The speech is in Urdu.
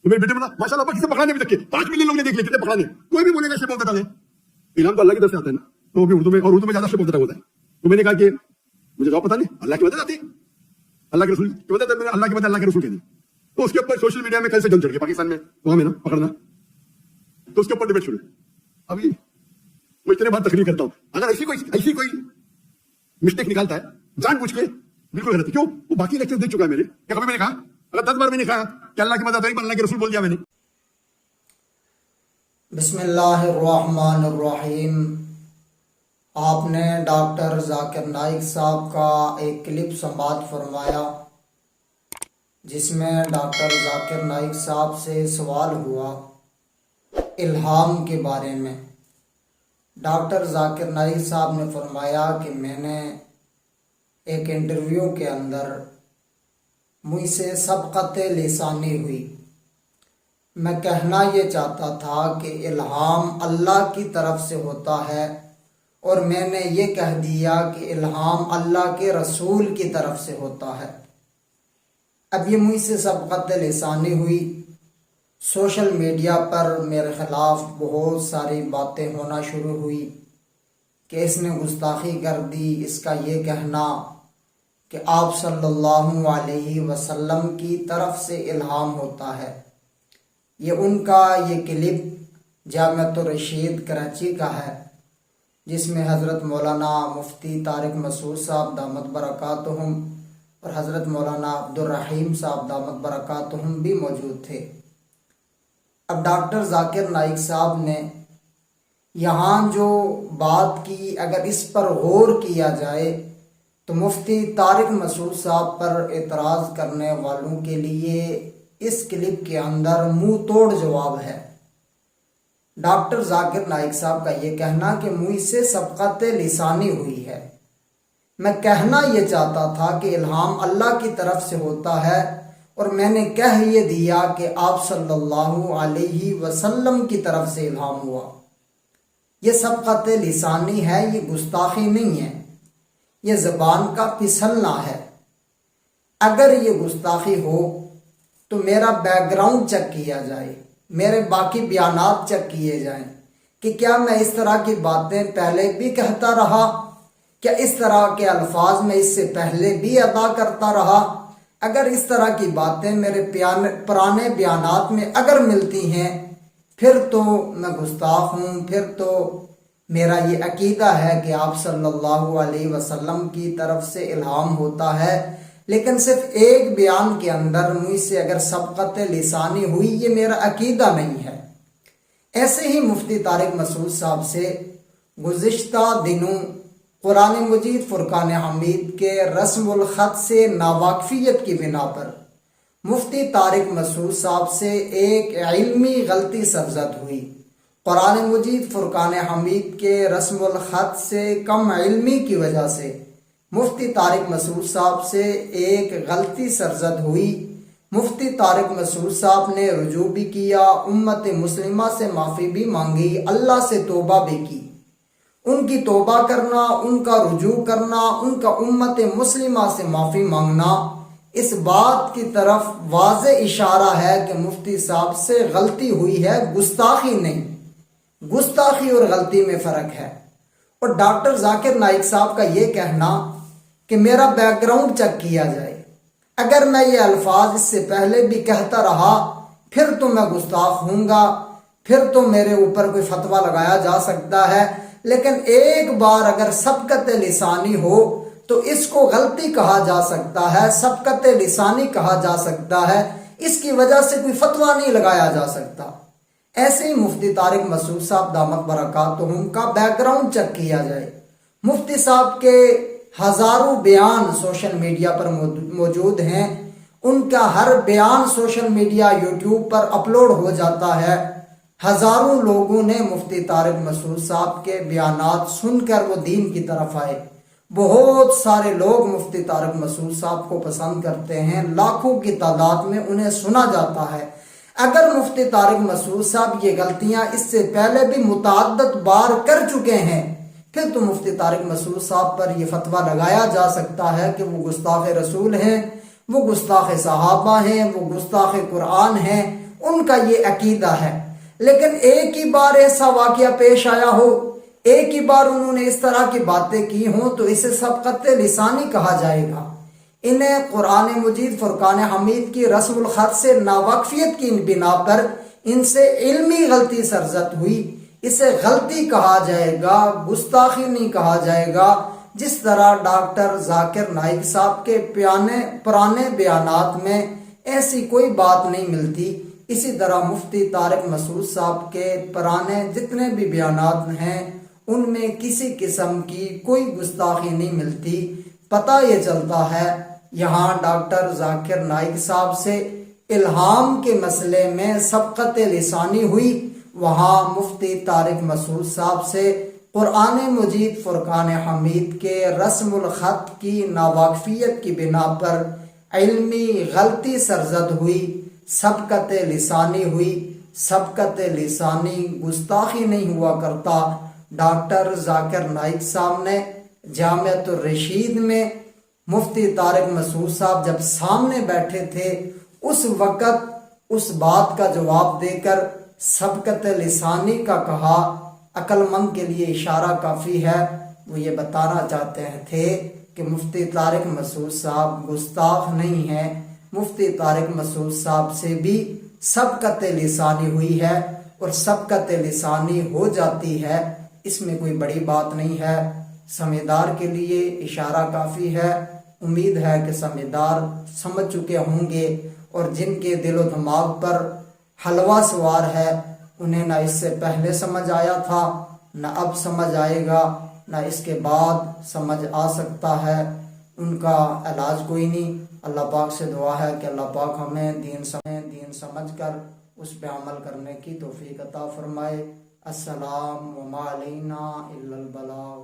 میرے بیٹے بنا ماشاء اللہ کسی پکڑانے بھی تک 5 ملین لوگ نے دیکھ لیے کتنے پکڑانے, کوئی بھی بولے گا شے بولتا تھا. الہام تو اللہ کی طرف سے آتا ہے نا, تو بھی اردو میں, اور اردو میں زیادہ شے بولتا ہے. تو میں نے کہا کہ مجھے جواب پتا نہیں, اللہ کی مدد آتی ہے, اللہ کے رسول کی مدد, اللہ کی مدد اللہ کے رسول کے دی. تو اس کے اوپر سوشل میڈیا میں کل سے جنگ چڑھ گئی پاکستان میں, وہاں میں نا پکڑنا, تو اس کے اوپر ڈیبیٹ شروع. ابھی میں اتنے بات تقریر کرتا ہوں, اگر ایسی کوئی مسٹیک نکالتا ہے جان پوچھ کے, بالکل غلط ہے. کیوں؟ وہ باقی لیکچر دیکھ چکا ہے میرے, کیا کبھی میں نے کہا, اگر 10 بار میں نے کہا کہ اللہ کی مدد آئی, اللہ کے رسول بول دیا میں نے. بسم اللہ الرحمن الرحیم. آپ نے ڈاکٹر ذاکر نائک صاحب کا ایک کلپ سماعت فرمایا جس میں ڈاکٹر ذاکر نائک صاحب سے سوال ہوا الہام کے بارے میں. ڈاکٹر ذاکر نائک صاحب نے فرمایا کہ میں نے ایک انٹرویو کے اندر مجھ سے سبقت لسانی ہوئی. میں کہنا یہ چاہتا تھا کہ الہام اللہ کی طرف سے ہوتا ہے, اور میں نے یہ کہہ دیا کہ الہام اللہ کے رسول کی طرف سے ہوتا ہے. اب یہ مجھ سے سبقت لسانی ہوئی. سوشل میڈیا پر میرے خلاف بہت ساری باتیں ہونا شروع ہوئی کہ اس نے گستاخی کر دی, اس کا یہ کہنا کہ آپ صلی اللہ علیہ وسلم کی طرف سے الہام ہوتا ہے. یہ ان کا یہ کلپ جامعۃ الرشید کراچی کا ہے جس میں حضرت مولانا مفتی طارق مسعود صاحب دامت برکاتہم اور حضرت مولانا عبدالرحیم صاحب دامت برکاتہم بھی موجود تھے. اب ڈاکٹر ذاکر نائک صاحب نے یہاں جو بات کی, اگر اس پر غور کیا جائے تو مفتی طارق مسعود صاحب پر اعتراض کرنے والوں کے لیے اس کلپ کے اندر منہ توڑ جواب ہے. ڈاکٹر ذاکر نائک صاحب کا یہ کہنا کہ مجھ سے سبقت لسانی ہوئی ہے. میں کہنا یہ چاہتا تھا کہ الہام اللہ کی طرف سے ہوتا ہے, اور میں نے کہہ یہ دیا کہ آپ صلی اللہ علیہ وسلم کی طرف سے الہام ہوا. یہ سبقت لسانی ہے, یہ گستاخی نہیں ہے, یہ زبان کا پھسلنا ہے. اگر یہ گستاخی ہو تو میرا بیک گراؤنڈ چیک کیا جائے, میرے باقی بیانات چیک کیے جائیں کہ کیا میں اس طرح کی باتیں پہلے بھی کہتا رہا, کیا اس طرح کے الفاظ میں اس سے پہلے بھی ادا کرتا رہا. اگر اس طرح کی باتیں میرے پرانے بیانات میں اگر ملتی ہیں پھر تو میں گستاخ ہوں, پھر تو میرا یہ عقیدہ ہے کہ آپ صلی اللہ علیہ وسلم کی طرف سے الہام ہوتا ہے. لیکن صرف ایک بیان کے اندر مجھ سے اگر سبقت لسانی ہوئی, یہ میرا عقیدہ نہیں ہے. ایسے ہی مفتی طارق مسعود صاحب سے گزشتہ دنوں قرآن مجید فرقان حمید کے رسم الخط سے ناواقفیت کی بنا پر مفتی طارق مسعود صاحب سے ایک علمی غلطی سرزد ہوئی. قرآن مجید فرقان حمید کے رسم الخط سے کم علمی کی وجہ سے مفتی طارق مسعود صاحب سے ایک غلطی سرزد ہوئی. مفتی طارق مسعود صاحب نے رجوع بھی کیا, امت مسلمہ سے معافی بھی مانگی, اللہ سے توبہ بھی کی. ان کی توبہ کرنا, ان کا رجوع کرنا, ان کا امت مسلمہ سے معافی مانگنا اس بات کی طرف واضح اشارہ ہے کہ مفتی صاحب سے غلطی ہوئی ہے, گستاخی نہیں. گستاخی اور غلطی میں فرق ہے. اور ڈاکٹر ذاکر نائک صاحب کا یہ کہنا کہ میرا بیک گراؤنڈ چیک کیا جائے, اگر میں یہ الفاظ اس سے پہلے بھی کہتا رہا پھر تو میں گستاخ ہوں گا, پھر تو میرے اوپر کوئی فتویٰ لگایا جا سکتا ہے. لیکن ایک بار اگر سبقت لسانی ہو تو اس کو غلطی کہا جا سکتا ہے, سبقت لسانی کہا جا سکتا ہے, اس کی وجہ سے کوئی فتویٰ نہیں لگایا جا سکتا. ایسے ہی مفتی طارق مسعود صاحب دامت برکاتہم کا بیک گراؤنڈ چیک کیا جائے. مفتی صاحب کے ہزاروں بیان سوشل میڈیا پر موجود ہیں, ان کا ہر بیان سوشل میڈیا یوٹیوب پر اپلوڈ ہو جاتا ہے. ہزاروں لوگوں نے مفتی طارق مسعود صاحب کے بیانات سن کر وہ دین کی طرف آئے. بہت سارے لوگ مفتی طارق مسعود صاحب کو پسند کرتے ہیں, لاکھوں کی تعداد میں انہیں سنا جاتا ہے. اگر مفتی طارق مسعود صاحب یہ غلطیاں اس سے پہلے بھی متعدد بار کر چکے ہیں پھر تو مفتی طارق مسعود صاحب پر یہ فتویٰ لگایا جا سکتا ہے کہ وہ گستاخ رسول ہیں, وہ گستاخ صحابہ ہیں, وہ گستاخ قرآن ہیں, ان کا یہ عقیدہ ہے۔ لیکن ایک ہی بار ایسا واقعہ پیش آیا ہو، ایک ہی بار انہوں نے اس طرح کی باتیں کی ہوں، تو اسے سبقت لسانی کہا جائے گا۔ انہیں قرآن مجید فرقان حمید کی رسم الخط سے ناواقفیت کی بنا پر ان سے علمی غلطی سرزد ہوئی، اسے غلطی کہا جائے گا، گستاخی نہیں کہا جائے گا۔ جس طرح ڈاکٹر ذاکر نائک صاحب کے پرانے بیانات میں ایسی کوئی بات نہیں ملتی، اسی طرح مفتی طارق مسعود صاحب کے پرانے جتنے بھی بیانات ہیں ان میں کسی قسم کی کوئی گستاخی نہیں ملتی۔ پتہ یہ چلتا ہے یہاں ڈاکٹر ذاکر نائک صاحب سے الہام کے مسئلے میں سبقت لسانی ہوئی، وہاں مفتی طارق مسعود صاحب سے قرآن مجید فرقان حمید کے رسم الخط کی ناواقفیت کی بنا پر علمی غلطی سرزد ہوئی، سبقت لسانی ہوئی۔ سبقت لسانی گستاخی نہیں ہوا کرتا۔ ڈاکٹر ذاکر نائک صاحب نے جامعۃ الرشید میں مفتی طارق مسعود صاحب جب سامنے بیٹھے تھے اس وقت اس بات کا جواب دے کر سبقت لسانی کا کہا۔ عقل مند کے لیے اشارہ کافی ہے، وہ یہ بتانا چاہتے تھے کہ مفتی طارق مسعود صاحب گستاخ نہیں ہیں، مفتی طارق مسعود صاحب سے بھی سبقت لسانی ہوئی ہے، اور سبقت لسانی ہو جاتی ہے، اس میں کوئی بڑی بات نہیں ہے۔ سمجھدار کے لیے اشارہ کافی ہے۔ امید ہے کہ سمجھدار سمجھ چکے ہوں گے، اور جن کے دل و دماغ پر حلوہ سوار ہے انہیں نہ اس سے پہلے سمجھ آیا تھا، نہ اب سمجھ آئے گا، نہ اس کے بعد سمجھ آ سکتا ہے، ان کا علاج کوئی نہیں۔ اللہ پاک سے دعا ہے کہ اللہ پاک ہمیں دین سمجھ کر اس پہ عمل کرنے کی توفیق عطا فرمائے۔ السلام وما علینا الا البلاغ۔